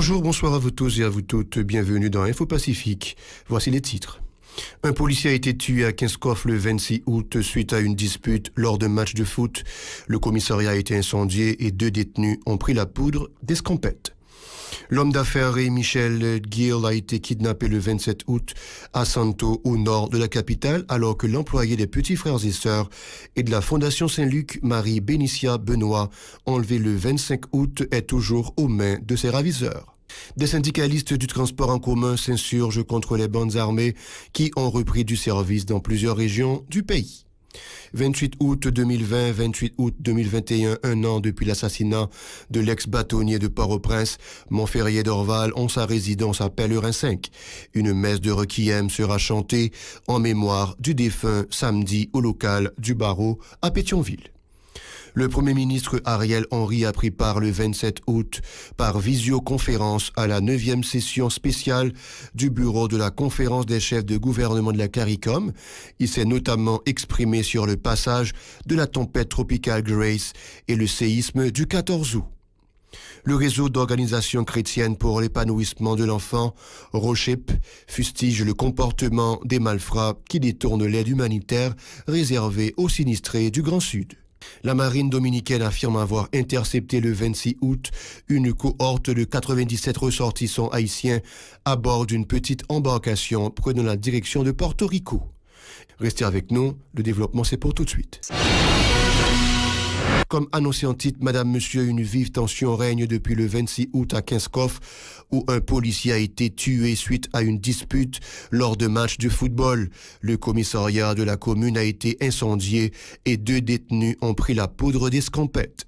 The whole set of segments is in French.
Bonjour, bonsoir à vous tous et à vous toutes. Bienvenue dans Info Pacifique. Voici les titres. Un policier a été tué à Kinskov le 26 août suite à une dispute lors d'un match de foot. Le commissariat a été incendié et 2 détenus ont pris la poudre d'escampette. L'homme d'affaires Ray Michel Gill a été kidnappé le 27 août à Santo, au nord de la capitale, alors que l'employé des Petits Frères et Sœurs et de la Fondation Saint-Luc, Marie-Bénicia Benoît, enlevé le 25 août, est toujours aux mains de ses ravisseurs. Des syndicalistes du transport en commun s'insurgent contre les bandes armées qui ont repris du service dans plusieurs régions du pays. 28 août 2020, 28 août 2021, un an depuis l'assassinat de l'ex-bâtonnier de Port-au-Prince, Montferrier d'Orval, en sa résidence à Pellerin 5. Une messe de requiem sera chantée en mémoire du défunt samedi au local du barreau à Pétionville. Le Premier ministre Ariel Henry a pris part le 27 août par visioconférence à la 9e session spéciale du bureau de la conférence des chefs de gouvernement de la CARICOM. Il s'est notamment exprimé sur le passage de la tempête tropicale Grace et le séisme du 14 août. Le réseau d'organisations chrétiennes pour l'épanouissement de l'enfant, ROCHEP, fustige le comportement des malfrats qui détournent l'aide humanitaire réservée aux sinistrés du Grand Sud. La marine dominicaine affirme avoir intercepté le 26 août une cohorte de 97 ressortissants haïtiens à bord d'une petite embarcation prenant la direction de Porto Rico. Restez avec nous, le développement c'est pour tout de suite. Comme annoncé en titre, Madame, Monsieur, une vive tension règne depuis le 26 août à Kinskov, où un policier a été tué suite à une dispute lors de matchs de football. Le commissariat de la commune a été incendié et 2 détenus ont pris la poudre d'escampette.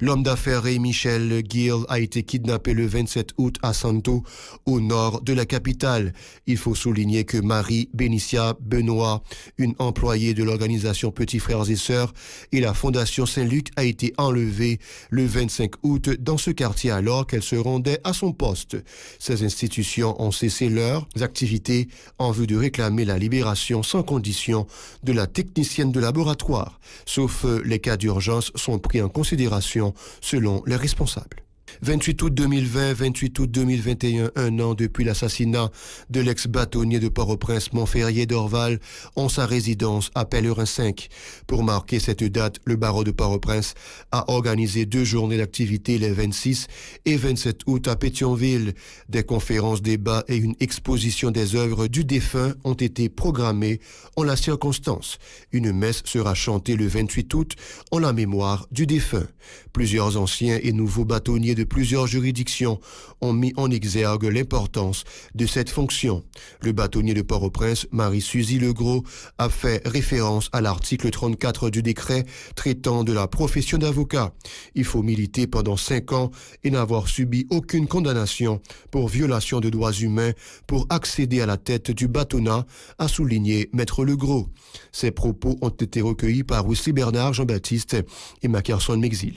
L'homme d'affaires Ray Michel Gill a été kidnappé le 27 août à Santo, au nord de la capitale. Il faut souligner que Marie-Bénicia Benoît, une employée de l'organisation Petits Frères et Sœurs et la Fondation Saint-Luc, a été enlevée le 25 août dans ce quartier alors qu'elle se rendait à son poste. Ces institutions ont cessé leurs activités en vue de réclamer la libération sans condition de la technicienne de laboratoire. Sauf les cas d'urgence sont pris en considération selon les responsables. 28 août 2020, 28 août 2021, un an depuis l'assassinat de l'ex-bâtonnier de Port-au-Prince, Montferrier d'Orval, en sa résidence à Pellerin 5. Pour marquer cette date, le barreau de Port-au-Prince a organisé 2 journées d'activité les 26 et 27 août à Pétionville. Des conférences, débats et une exposition des œuvres du défunt ont été programmées en la circonstance. Une messe sera chantée le 28 août en la mémoire du défunt. Plusieurs anciens et nouveaux bâtonniers de plusieurs juridictions ont mis en exergue l'importance de cette fonction. Le bâtonnier de Port-au-Prince, Marie-Suzy Legros, a fait référence à l'article 34 du décret traitant de la profession d'avocat. Il faut militer pendant 5 ans et n'avoir subi aucune condamnation pour violation de droits humains pour accéder à la tête du bâtonnat, a souligné Maître Legros. Ces propos ont été recueillis par Wesley Bernard, Jean-Baptiste et Mackerson Mexil.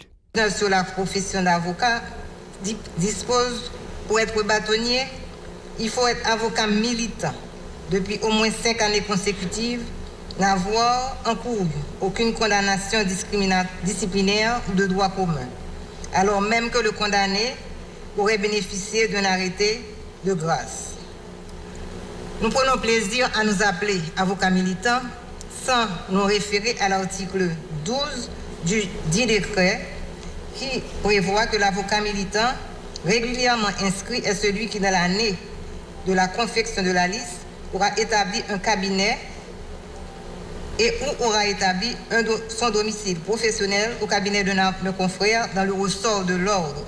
Sur la profession d'avocat dispose, pour être bâtonnier, il faut être avocat militant depuis au moins 5 années consécutives, n'avoir encouru aucune condamnation disciplinaire ou de droit commun, alors même que le condamné aurait bénéficié d'un arrêté de grâce. Nous prenons plaisir à nous appeler avocats militants sans nous référer à l'article 12 du dit décret qui prévoit que l'avocat militant régulièrement inscrit est celui qui, dans l'année de la confection de la liste, aura établi un cabinet et ou aura établi son domicile professionnel au cabinet d'un confrère dans le ressort de l'ordre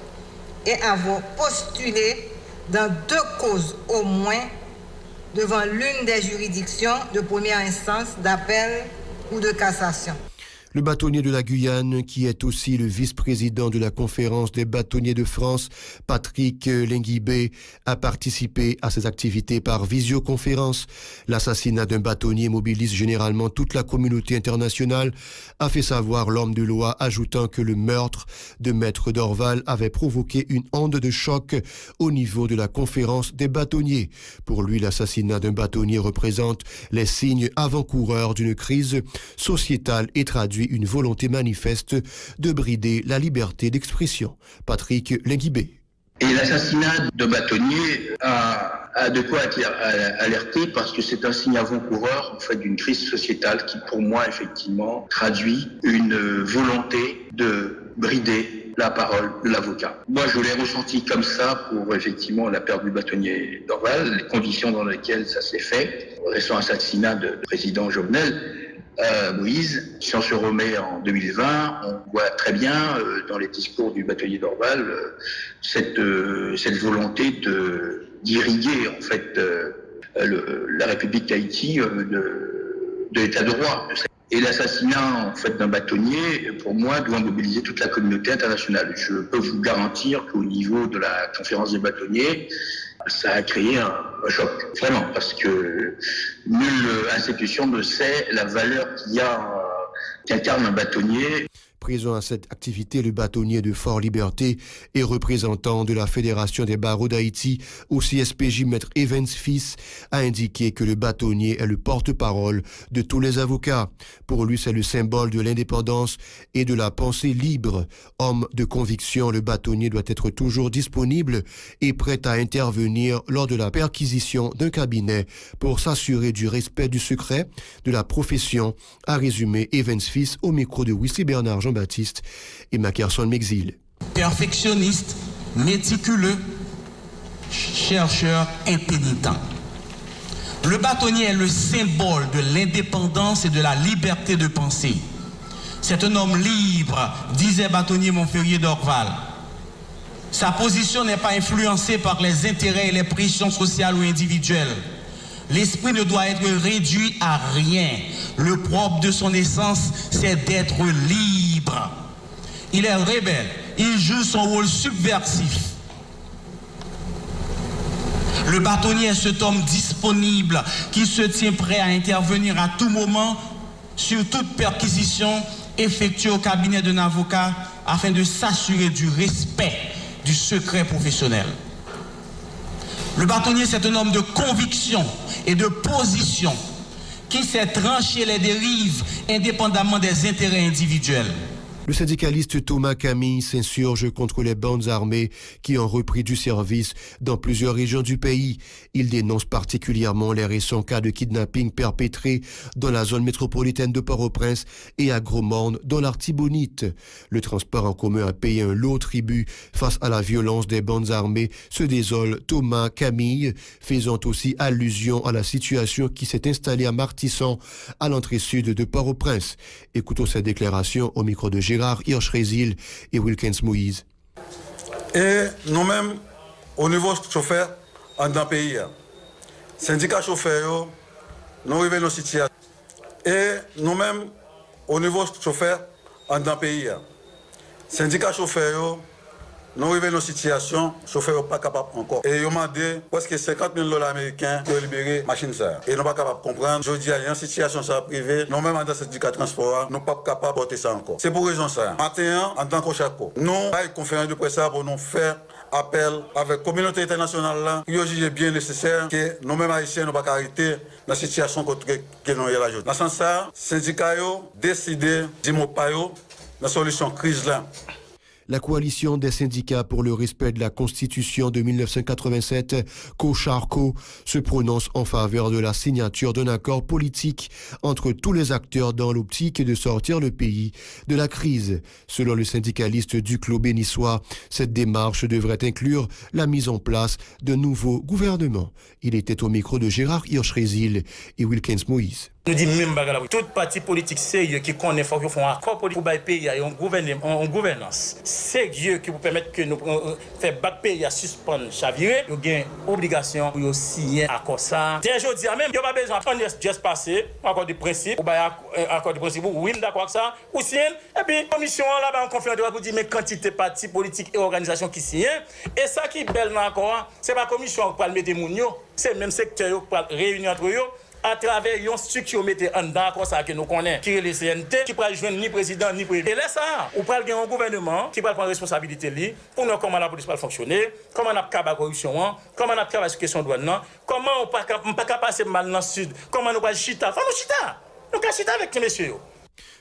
et avoir postulé dans 2 causes au moins devant l'une des juridictions de première instance, d'appel ou de cassation. Le bâtonnier de la Guyane, qui est aussi le vice-président de la conférence des bâtonniers de France, Patrick Lenguibé, a participé à ces activités par visioconférence. L'assassinat d'un bâtonnier mobilise généralement toute la communauté internationale, a fait savoir l'homme de loi, ajoutant que le meurtre de Maître d'Orval avait provoqué une onde de choc au niveau de la conférence des bâtonniers. Pour lui, l'assassinat d'un bâtonnier représente les signes avant-coureurs d'une crise sociétale et traduit une volonté manifeste de brider la liberté d'expression. Patrick Lenguibé. Et l'assassinat de bâtonnier a de quoi alerter parce que c'est un signe avant-coureur en fait d'une crise sociétale qui, pour moi, effectivement, traduit une volonté de brider la parole de l'avocat. Moi, je l'ai ressenti comme ça pour, effectivement, la perte du bâtonnier d'Orval, les conditions dans lesquelles ça s'est fait. Le récent assassinat du président Jovenel Moïse, si on se remet en 2020, on voit très bien dans les discours du bâtonnier d'Orval cette volonté d'irriguer en fait la République d'Haïti de l'état de droit. Et l'assassinat en fait d'un bâtonnier, pour moi, doit mobiliser toute la communauté internationale. Je peux vous garantir qu'au niveau de la conférence des bâtonniers, ça a créé un choc, vraiment, parce que nulle institution ne sait la valeur qu'incarne un bâtonnier. Présent à cette activité, le bâtonnier de Fort Liberté et représentant de la Fédération des barreaux d'Haïti au CSPJ, Maître Evans Fils, a indiqué que le bâtonnier est le porte-parole de tous les avocats. Pour lui, c'est le symbole de l'indépendance et de la pensée libre. Homme de conviction, le bâtonnier doit être toujours disponible et prêt à intervenir lors de la perquisition d'un cabinet pour s'assurer du respect du secret de la profession, a résumé Evans Fils au micro de Wesley Bernard Jean-Baptiste et Mackerson Mexil. Perfectionniste, méticuleux, chercheur impénitent. Le bâtonnier est le symbole de l'indépendance et de la liberté de pensée. C'est un homme libre, disait bâtonnier Montferrier d'Orval. Sa position n'est pas influencée par les intérêts et les pressions sociales ou individuelles. L'esprit ne doit être réduit à rien. Le propre de son essence, c'est d'être libre. Il est rebelle. Il joue son rôle subversif. Le bâtonnier est cet homme disponible qui se tient prêt à intervenir à tout moment sur toute perquisition effectuée au cabinet d'un avocat afin de s'assurer du respect du secret professionnel. Le bâtonnier, c'est un homme de conviction et de position qui sait trancher les dérives indépendamment des intérêts individuels. Le syndicaliste Thomas Camille s'insurge contre les bandes armées qui ont repris du service dans plusieurs régions du pays. Il dénonce particulièrement les récents cas de kidnapping perpétrés dans la zone métropolitaine de Port-au-Prince et à Gros-Morne dans l'Artibonite. Le transport en commun a payé un lot tribut face à la violence des bandes armées, se désole Thomas Camille, faisant aussi allusion à la situation qui s'est installée à Martissan, à l'entrée sud de Port-au-Prince. Écoutons cette déclaration au micro de Gérard Hirsch-Rézil et Wilkins Moïse. Et nous-mêmes, au niveau chauffeur, dans le pays, syndicat chauffeur, nous arrivons dans cette situation. Et nous-mêmes, au niveau chauffeur, dans le pays, syndicat chauffeur, nous arrivons dans une situation, chauffeur pas capable encore. Et ils ont demandé presque 50 000 $ américains pour libérer la machine. Et nous ne sommes pas capables de comprendre. Je dis, il y a une situation privée. Nous-mêmes, dans ce syndicat de transport, nous ne sommes pas capables de porter ça encore. C'est pour raison ça. Maintenant, en tant que chapeau, nous avons une conférence de presse pour nous faire appel avec la communauté internationale qui juge bien nécessaire que nous-mêmes haïtiens ne pas arrêter dans la situation que nous avons aujourd'hui. Dans ce sens, le syndicat a décidé de dire la solution crise là. La coalition des syndicats pour le respect de la Constitution de 1987, COCHARCO, se prononce en faveur de la signature d'un accord politique entre tous les acteurs dans l'optique de sortir le pays de la crise. Selon le syndicaliste Duclos Bénissois, cette démarche devrait inclure la mise en place d'un nouveau gouvernement. Il était au micro de Gérard Hirsch-Rézil et Wilkins Moïse. Nous disons même bagarre. Tout parti politique sérieux qui connaît faut qu'ils font un accord politique pour le pays et en gouvernance sérieux qui vous permettre que nous faire battre pays à suspendre chavirer. Nous avons obligation pour signer accord ça. Tiens, je dis même, il n'y a pas besoin de juste passer accord de principe ou accord de principe oui d'accord avec ça ou signer et puis commission là en conférence de pour dire mais quantité parti politique et organisation qui signent et ça qui est belle dans l'accord c'est pas commission pour mettre moun yo, c'est même secteur pour réunir entre eux à travers une structure mettez en d'accord ça que nous connaissons qui est le CNT qui peut joindre ni président ni président et là ça ou pas un gouvernement qui va prendre responsabilité li pour nous comment la police va fonctionner comment on a capable corruption comment on a capable sur question douane comment on pas passer mal dans le sud comment nous pas chita faut nous chita avec les messieurs.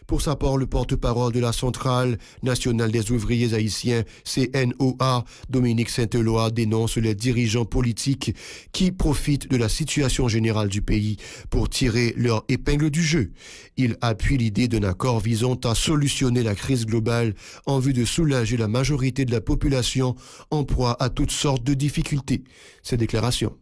Pour sa part, le porte-parole de la Centrale nationale des ouvriers haïtiens, CNOA, Dominique Saint-Éloi, dénonce les dirigeants politiques qui profitent de la situation générale du pays pour tirer leur épingle du jeu. Il appuie l'idée d'un accord visant à solutionner la crise globale en vue de soulager la majorité de la population en proie à toutes sortes de difficultés. Ces déclarations.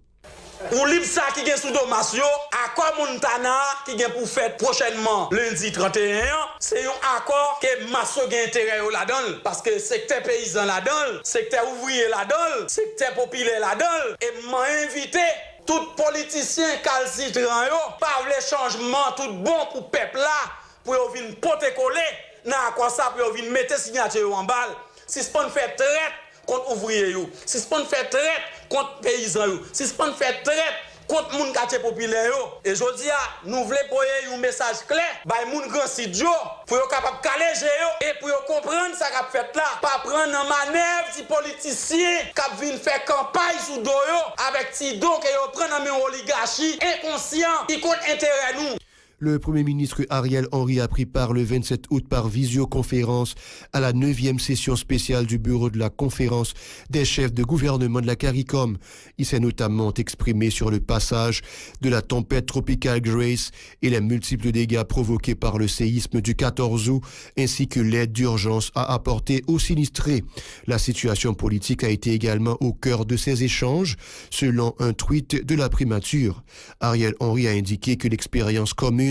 Ou libre ça qui est sous dommage, accord Montana qui est pour faire prochainement lundi 31, c'est un accord que masso gain intérêt là-dedans parce que secteur paysan là-dedans, secteur ouvrier là-dedans, secteur populaire là-dedans et m'a invité tout politicien calcitran yo, par les changements tout bon pour peuple là, pour venir porter coller, na quoi ça pour venir mettre signature en balle. Si c'est pas faire traite contre ouvrier yo, si c'est pas faire traite contre paysans yo, si c'est pas faire traite contre moun quartier populaire yo. Et jodi a nous voulons poyer un message clair bay moun grand studio pour yo capable caler yo et pour yo comprendre ça qu'a fait là, pas prendre en manœuvre si politicien qui viennent faire campagne sous do yo avec ti don que yo prendre en oligarchie inconscient qui compte intérêt nous. Le Premier ministre Ariel Henry a pris part le 27 août par visioconférence à la 9e session spéciale du bureau de la conférence des chefs de gouvernement de la CARICOM. Il s'est notamment exprimé sur le passage de la tempête tropicale Grace et les multiples dégâts provoqués par le séisme du 14 août, ainsi que l'aide d'urgence à apporter aux sinistrés. La situation politique a été également au cœur de ces échanges, selon un tweet de la primature. Ariel Henry a indiqué que l'expérience commune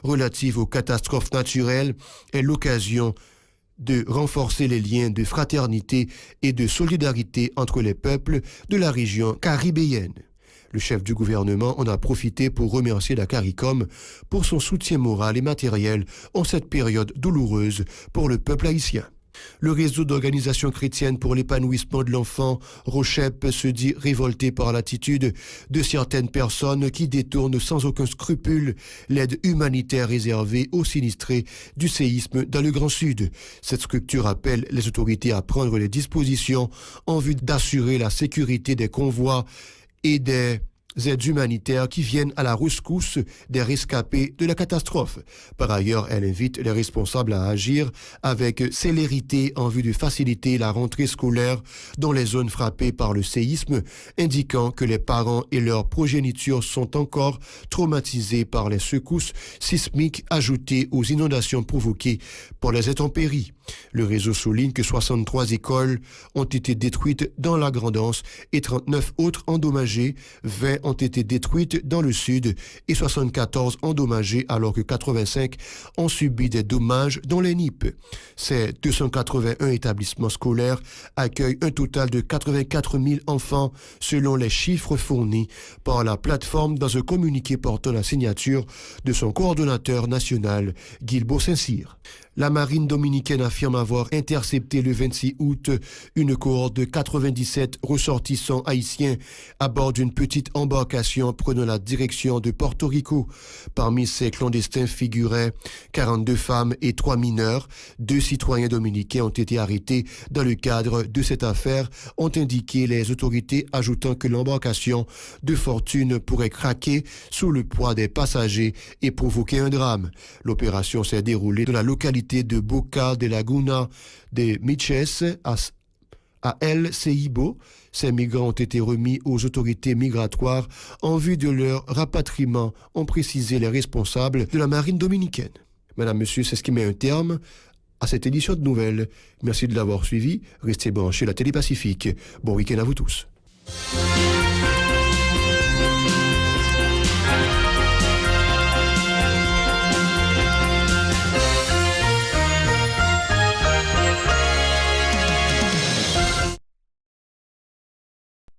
relative aux catastrophes naturelles est l'occasion de renforcer les liens de fraternité et de solidarité entre les peuples de la région caribéenne. Le chef du gouvernement en a profité pour remercier la CARICOM pour son soutien moral et matériel en cette période douloureuse pour le peuple haïtien. Le réseau d'organisations chrétiennes pour l'épanouissement de l'enfant, ROCHEP, se dit révolté par l'attitude de certaines personnes qui détournent sans aucun scrupule l'aide humanitaire réservée aux sinistrés du séisme dans le Grand Sud. Cette structure appelle les autorités à prendre les dispositions en vue d'assurer la sécurité des convois et des aides humanitaires qui viennent à la rescousse des rescapés de la catastrophe. Par ailleurs, elle invite les responsables à agir avec célérité en vue de faciliter la rentrée scolaire dans les zones frappées par le séisme, indiquant que les parents et leurs progénitures sont encore traumatisés par les secousses sismiques ajoutées aux inondations provoquées par les intempéries. Le réseau souligne que 63 écoles ont été détruites dans la Grand'Anse et 39 autres endommagées, 20 ont été détruites dans le sud et 74 endommagées alors que 85 ont subi des dommages dans les NIP. Ces 281 établissements scolaires accueillent un total de 84 000 enfants selon les chiffres fournis par la plateforme dans un communiqué portant la signature de son coordonnateur national, Guilbault Saint-Cyr. La marine dominicaine affirme avoir intercepté le 26 août une cohorte de 97 ressortissants haïtiens à bord d'une petite embarcation prenant la direction de Porto Rico. Parmi ces clandestins figuraient 42 femmes et 3 mineurs. 2 citoyens dominicains ont été arrêtés dans le cadre de cette affaire, ont indiqué les autorités, ajoutant que l'embarcation de fortune pourrait craquer sous le poids des passagers et provoquer un drame. L'opération s'est déroulée dans la localité de Boca de Laguna de Miches à El Ceibo. Ces migrants ont été remis aux autorités migratoires en vue de leur rapatriement, ont précisé les responsables de la marine dominicaine. Madame, Monsieur, c'est ce qui met un terme à cette édition de nouvelles. Merci de l'avoir suivi. Restez branchés à la Télé Pacifique. Bon week-end à vous tous.